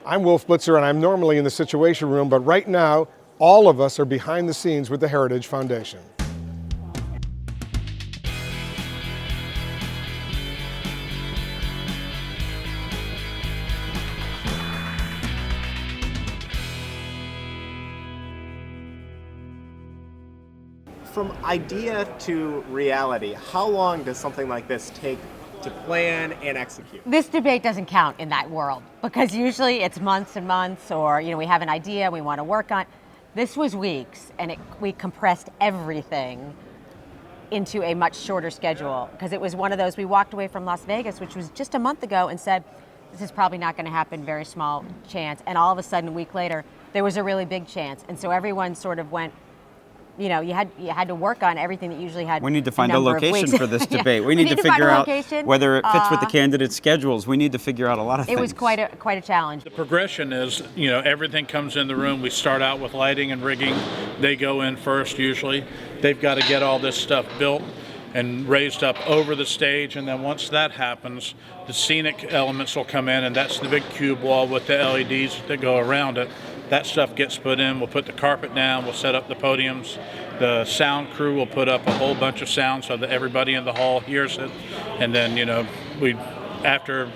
I'm Wolf Blitzer, and I'm normally in the Situation Room, but right now, all of us are behind the scenes with the Heritage Foundation. From idea to reality, how long does something like this take to plan and execute? This debate doesn't count in that world because usually it's months and months, or we have an idea we want to work on. This was weeks, and we compressed everything into a much shorter schedule because it was one of those, we walked away from Las Vegas, which was just a month ago, and said, this is probably not going to happen, very small chance. And all of a sudden, a week later, there was a really big chance. And so everyone sort of went, you had to work on everything that usually had. We need to find a location for this debate. Yeah. We need to figure out whether it fits with the candidate. candidates' schedules. We need to figure out a lot of things. It was quite a challenge. The progression is, everything comes in the room. We start out with lighting and rigging. They go in first usually. They've got to get all this stuff built and raised up over the stage, and then once that happens, the scenic elements will come in, and that's the big cube wall with the LEDs that go around it. That stuff gets put in. We'll put the carpet down. We'll set up the podiums. The sound crew will put up a whole bunch of sound so that everybody in the hall hears it. And then, we after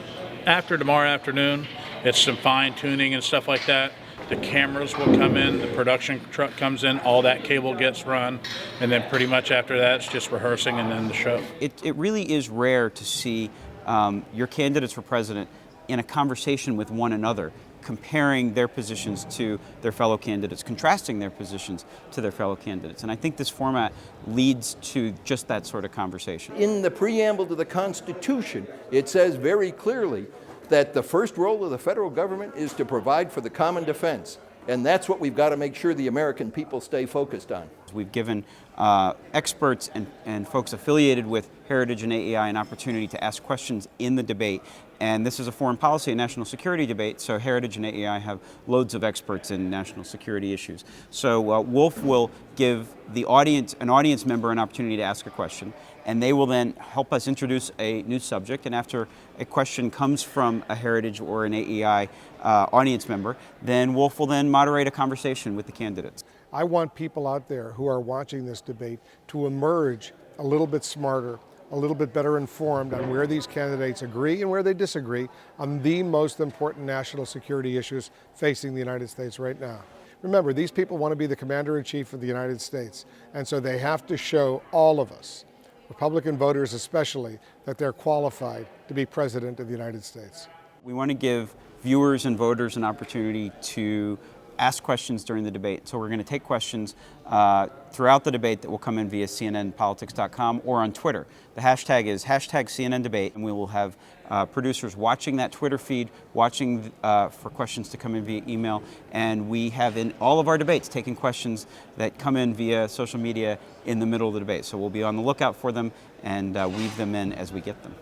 tomorrow afternoon, it's some fine tuning and stuff like that. The cameras will come in. The production truck comes in. All that cable gets run, and then pretty much after that, it's just rehearsing and then the show. It really is rare to see your candidates for president in a conversation with one another, comparing their positions to their fellow candidates, contrasting their positions to their fellow candidates. And I think this format leads to just that sort of conversation. In the preamble to the Constitution, it says very clearly that the first role of the federal government is to provide for the common defense. And that's what we've got to make sure the American people stay focused on. We've given experts and folks affiliated with Heritage and AEI an opportunity to ask questions in the debate. And this is a foreign policy and national security debate, so Heritage and AEI have loads of experts in national security issues. So Wolf will give an audience member an opportunity to ask a question, and they will then help us introduce a new subject. And after a question comes from a Heritage or an AEI audience member, then Wolf will then moderate a conversation with the candidates. I want people out there who are watching this debate to emerge a little bit smarter, a little bit better informed on where these candidates agree and where they disagree on the most important national security issues facing the United States right now. Remember, these people want to be the commander-in-chief of the United States, and so they have to show all of us, Republican voters especially, that they're qualified to be president of the United States. We want to give viewers and voters an opportunity to ask questions during the debate. So we're going to take questions throughout the debate that will come in via cnnpolitics.com or on Twitter. The hashtag is #CNNDebate, and we will have producers watching that Twitter feed, watching for questions to come in via email. And we have in all of our debates taken questions that come in via social media in the middle of the debate. So we'll be on the lookout for them and weave them in as we get them.